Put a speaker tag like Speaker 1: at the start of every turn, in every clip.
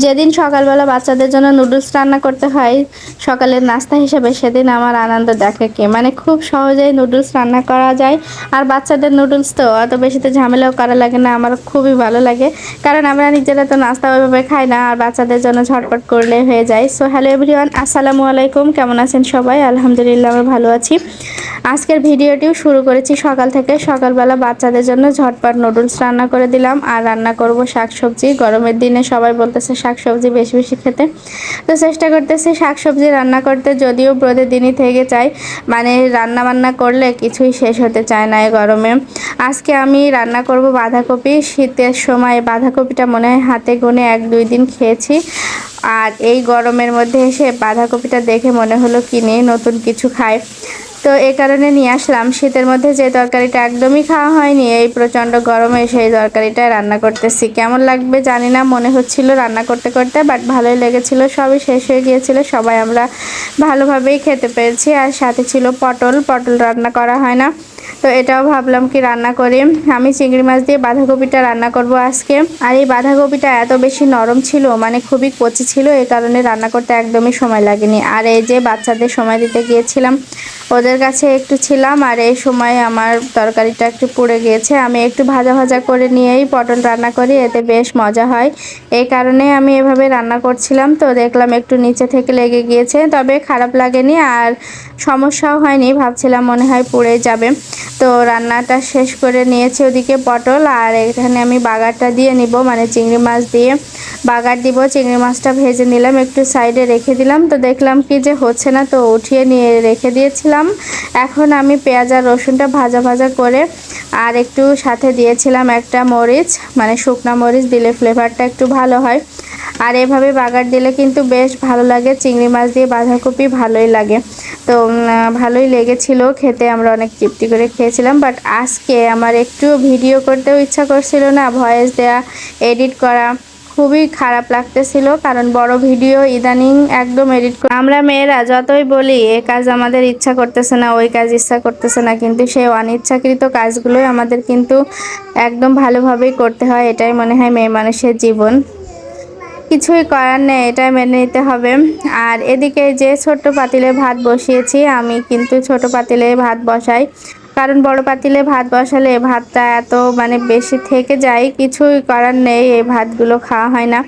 Speaker 1: যেদিন সকালবেলা বাচ্চাদের জন্য নুডলস রান্না করতে হয় সকালের নাস্তা হিসেবে, সেদিন আমার আনন্দ দেখে কে। মানে খুব সহজেই নুডলস রান্না করা যায়। আর বাচ্চাদের নুডলস তো অত বেশিতে ঝামেলাও করা লাগে না, আমার খুবই ভালো লাগে। কারণ আমরা নিজেরা তো নাস্তা ওইভাবে খাই না, আর বাচ্চাদের জন্য ঝটপট করলে হয়ে যায়। সো হ্যালো এভরিওয়ান, আসসালামু আলাইকুম। কেমন আছেন সবাই? আলহামদুলিল্লাহ আমরা ভালো আছি। আজকের ভিডিওটিও শুরু করেছি সকাল থেকে। সকালবেলা বাচ্চাদের জন্য ঝটপট নুডলস রান্না করে দিলাম, আর রান্না করব শাকসবজি। গরমের দিনে সবাই বলতেছে শাকসবজি বেশি বেশি খেতে, তো চেষ্টা করতেছি শাকসবজি রান্না করতে। যদিও প্রতিদিনই থেকে চাই, মানে রান্না বান্না করলে কিছুই শেষ হতে চায় না এই গরমে। আজকে আমি রান্না করব বাঁধাকপি। শীতের সময় বাঁধাকপিটা মনে হয় হাতে গুনে 1-2 দিন খেয়েছি। আর এই গরমের মধ্যে এসে বাঁধাকপিটা দেখে মনে হলো কিনে নতুন কিছু খাই, তো এই কারণে নিয়ে আসলাম। শীতের মধ্যে যে তরকারিটা একদমই খাওয়া হয়নি, এই প্রচণ্ড গরমে সেই তরকারিটা রান্না করতেছি। কেমন লাগবে জানি না, মনে হচ্ছিল রান্না করতে করতে, বাট ভালোই লেগেছিল। সবই শেষ হয়ে গিয়েছিল, সবাই আমরা ভালোভাবেই খেতে পেরেছি। আর সাথে ছিল পটল। পটল রান্না করা হয় না, তো এটাও ভাবলাম কি রান্না করি। আমি চিংড়ি মাছ দিয়ে বাঁধাকপিটা রান্না করব আজকে। আর এই বাঁধাকপিটা এত বেশি নরম ছিল, মানে খুবই কচি ছিল, এই কারণে রান্না করতে একদমই সময় লাগেনি। আর এই যে বাচ্চাদের সময় দিতে গিয়েছিলাম, ওদের কাছে একটু ছিলাম, আর এই সময় আমার তরকারিটা একটু পুড়ে গিয়েছে। আমি একটু ভাজা ভাজা করে নিয়েই পটল রান্না করি, এতে বেশ মজা হয়। এই কারণে আমি এভাবে রান্না করছিলাম। তো দেখলাম একটু নিচে থেকে লেগে গিয়েছে, তবে খারাপ লাগেনি আর সমস্যাও হয়নি। ভাবছিলাম মনে হয় পুড়ে যাবে। তো রান্নাটা শেষ করে নিয়েছি ওদিকে পটল, আর এখানে আমি বাগারটা দিয়ে নিব, মানে চিংড়ি মাছ দিয়ে বাগার দিব। চিংড়ি মাছটা ভেজে নিলাম, একটু সাইডে রেখে দিলাম। তো দেখলাম কি যে হচ্ছে না, তো উঠিয়ে নিয়ে রেখে দিয়েছিলাম। এখন আমি পেঁয়াজ আর রসুনটা ভাজা ভাজা করে, আর একটু সাথে দিয়েছিলাম একটা মরিচ, মানে শুকনা মরিচ দিলে ফ্লেভারটা একটু ভালো হয়। আর এভাবে বাগার দিলে কিন্তু বেশ ভালো লাগে। চিংড়ি মাছ দিয়ে বাঁধাকপি ভালোই লাগে। তো ভালোই লেগেছিল খেতে, আমরা অনেক তৃপ্তি করে খেয়েছিলাম। বাট আজকে আমার একটু ভিডিও করতেও ইচ্ছা করছিল না, ভয়েস দেয়া, এডিট করা খুবই খারাপ লাগতেছিল। কারণ বড় ভিডিও ইদানিং একদম এডিট করে, আমরা মেয়েরা যতই বলি এ কাজ আমাদের ইচ্ছা করতেছে না, ওই কাজ ইচ্ছা করতেছে না, কিন্তু সেই অনিচ্ছাকৃত কাজগুলোই আমাদের কিন্তু একদম ভালোভাবেই করতে হয়। এটাই মনে হয় মেয়ে মানুষের জীবন, কিছুই করার নেই, এটাই মেনে নিতে হবে। আর এদিকে যে ছোট্ট পাতিলে ভাত বসিয়েছি, আমি কিন্তু ছোট পাতিলে ভাত বসাই, কারণ বড় পাতিলে ভাত বসালে ভাতটা এত মানে বেশি থেকে যায়, কিছুই করার নেই, এই ভাতগুলো খাওয়া হয় না।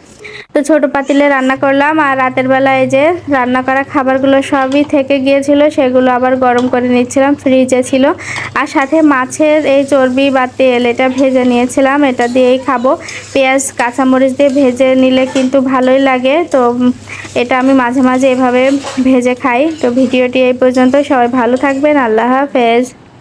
Speaker 1: তো ছোট পাতিলে রান্না করলাম। আর রাতের বেলা এই যে রান্না করা খাবারগুলো সবই থেকে গিয়েছিল, সেগুলো আবার গরম করে নিচ্ছিলাম, ফ্রিজে ছিল। আর সাথে মাছের এই চর্বি বা তেল, এটা ভেজে নিয়েছিলাম, এটা দিয়েই খাবো। পেঁয়াজ কাঁচামরিচ দিয়ে ভেজে নিলে কিন্তু ভালোই লাগে। তো এটা আমি মাঝে মাঝে এভাবে ভেজে খাই। তো ভিডিওটি এই পর্যন্ত, সবাই ভালো থাকবেন, আল্লাহ হাফেজ।